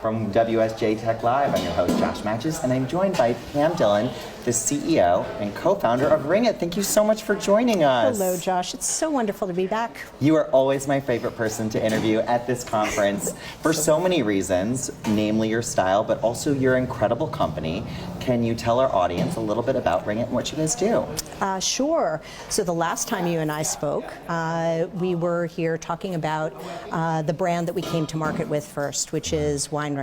from WSJ Tech Live. I'm your host, Josh Matches, and I'm joined by Pam Dillon, the CEO and co-founder of RingIT. Thank you so much for joining us. Hello, Josh. It's so wonderful to be back. You are always my favorite person to interview at this conference for so many reasons, namely your style, but also your incredible company. Can you tell our audience a little bit about RingIT and what you guys do? Sure. So the last time you and I spoke, we were here talking about the brand that we came to market with first, which is WineRing.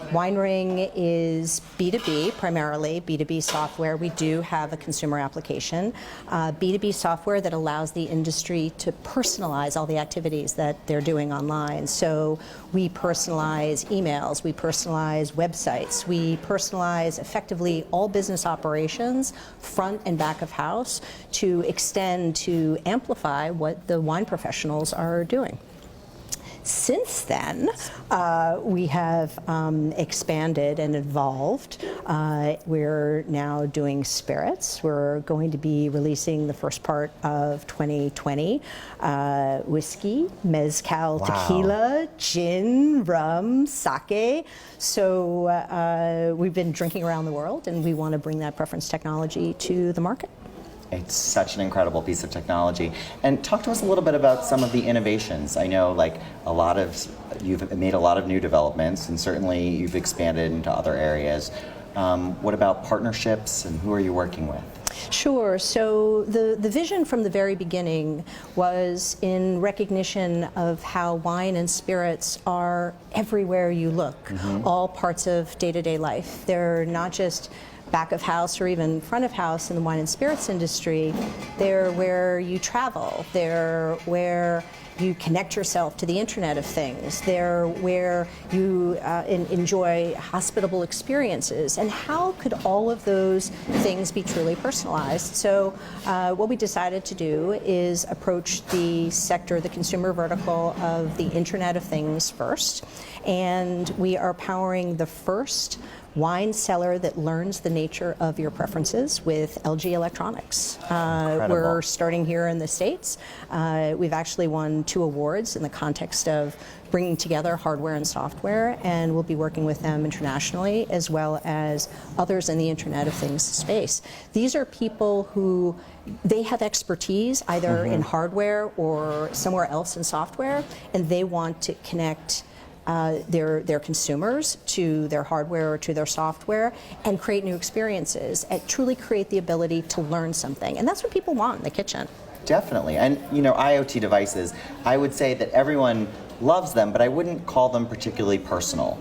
WineRing is B2B, primarily B2B software. We do have a consumer application, B2B software that allows the industry to personalize all the activities that they're doing online. So we personalize emails, we personalize websites, we personalize effectively all business operations, front and back of house, to extend, to amplify what the wine professionals are doing. Since then, we have expanded and evolved. We're now doing spirits. We're going to be releasing the first part of 2020, whiskey, mezcal, tequila, gin, rum, sake. So we've been drinking around the world, and we want to bring that preference technology to the market. It's such an incredible piece of technology. And talk to us a little bit about some of the innovations. I know you've made a lot of new developments, and certainly you've expanded into other areas. What about partnerships, and who are you working with? Sure. So the vision from the very beginning was in recognition of how wine and spirits are everywhere you look, all parts of day-to-day life. They're not just back of house or even front of house in the wine and spirits industry. They're where you travel. They're where you connect yourself to the Internet of Things. They're where you enjoy hospitable experiences. And how could all of those things be truly personalized? So what we decided to do is approach the sector, the consumer vertical of the Internet of Things first. And we are powering the first wine seller that learns the nature of your preferences with LG Electronics. We're starting here in the States. We've actually won 2 awards in the context of bringing together hardware and software, and we'll be working with them internationally as well as others in the Internet of Things space. These are people who they have expertise either in hardware or somewhere else in software, and they want to connect their consumers to their hardware or to their software and create new experiences and truly create the ability to learn something. And that's what people want in the kitchen. Definitely. And IoT devices, I would say that everyone loves them, but I wouldn't call them particularly personal.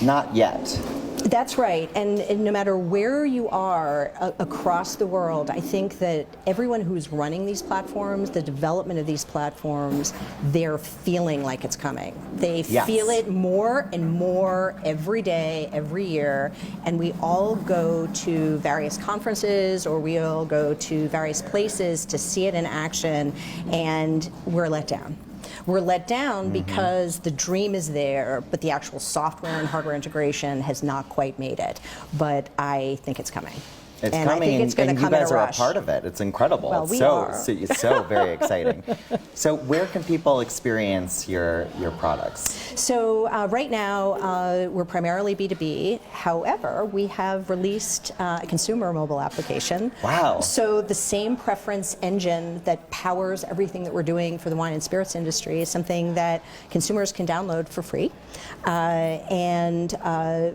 Not yet. That's right, and no matter where you are across the world, I think that everyone who's running these platforms, the development of these platforms, they're feeling like it's coming. They feel it more and more every day, every year, and we all go to various conferences or we all go to various places to see it in action, and we're let down. We're let down because the dream is there, but the actual software and hardware integration has not quite made it. But I think it's coming. It's and coming, I think it's going to come you guys in a are rush. a part of it. It's incredible. Well, It's so very exciting. So where can people experience your products? So right now, we're primarily B2B. However, we have released a consumer mobile application. Wow. So the same preference engine that powers everything that we're doing for the wine and spirits industry is something that consumers can download for free. And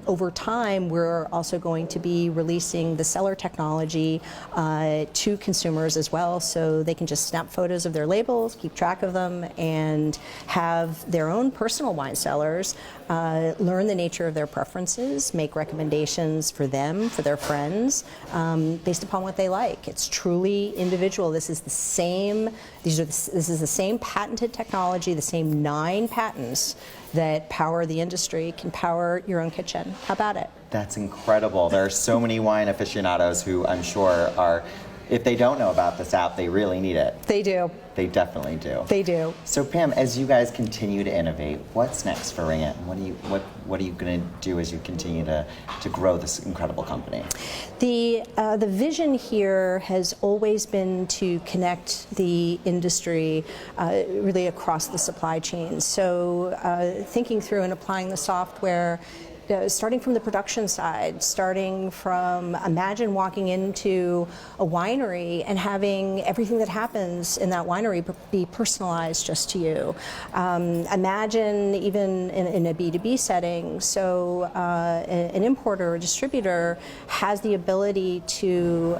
over time, we're also going to be releasing the seller technology to consumers as well, so they can just snap photos of their labels, keep track of them, and have their own personal wine sellers learn the nature of their preferences, make recommendations for them, for their friends, based upon what they like. It's truly individual. This is the same. This is the same patented technology, the same 9 patents that power the industry can power your own kitchen. How about it? That's incredible. There are so many wine aficionados who I'm sure are if they don't know about this app, they really need it. They do. They definitely do. They do. So Pam, as you guys continue to innovate, what's next for RingIT? What are you going to do as you continue to grow this incredible company? The vision here has always been to connect the industry really across the supply chain. So thinking through and applying the software, starting from the production side, starting from imagine walking into a winery and having everything that happens in that winery be personalized just to you. Imagine even in a B2B setting, so an importer or distributor has the ability to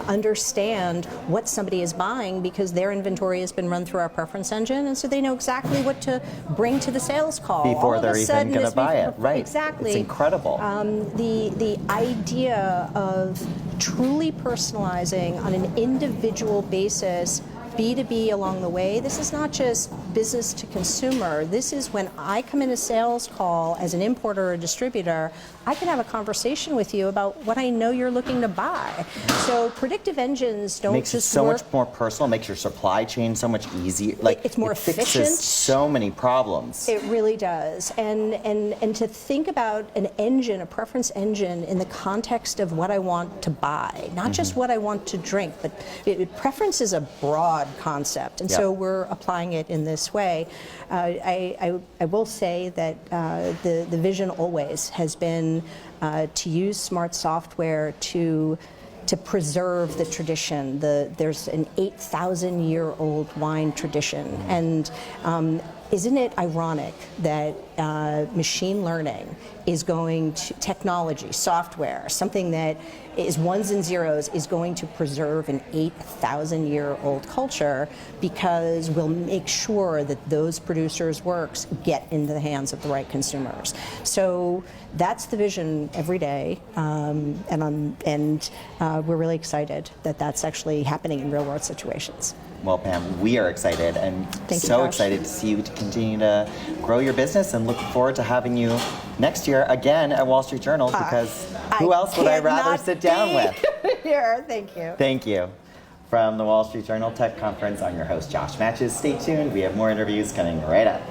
understand what somebody is buying because their inventory has been run through our preference engine, and so they know exactly what to bring to the sales call. Before they're even going to buy it, right. Exactly. It's incredible. The idea of truly personalizing on an individual basis, B2B along the way, this is not just business to consumer. This is when I come in a sales call as an importer or a distributor, I can have a conversation with you about what I know you're looking to buy. So predictive engines don't makes just it so work. much more personal, makes your supply chain so much easier. Like It's more it fixes efficient. so many problems. It really does. And to think about an engine, a preference engine, in the context of what I want to buy, not just what I want to drink, but preference is a broad concept. And so we're applying it in this way. I will say that the vision always has been to use smart software to preserve the tradition. There's an 8,000-year-old wine tradition, and isn't it ironic that machine learning is going to, technology, software, something that is ones and zeros, is going to preserve an 8,000-year-old culture because we'll make sure that those producers' works get into the hands of the right consumers. So that's the vision every day, and we're really excited that that's actually happening in real-world situations. Well, Pam, we are excited and Thank you, so Josh. excited to see you to continue to grow your business, and look forward to having you next year again at Wall Street Journal, because who else would I rather sit down with? Here, thank you. Thank you. From the Wall Street Journal Tech Conference, I'm your host, Josh Matches. Stay tuned. We have more interviews coming right up.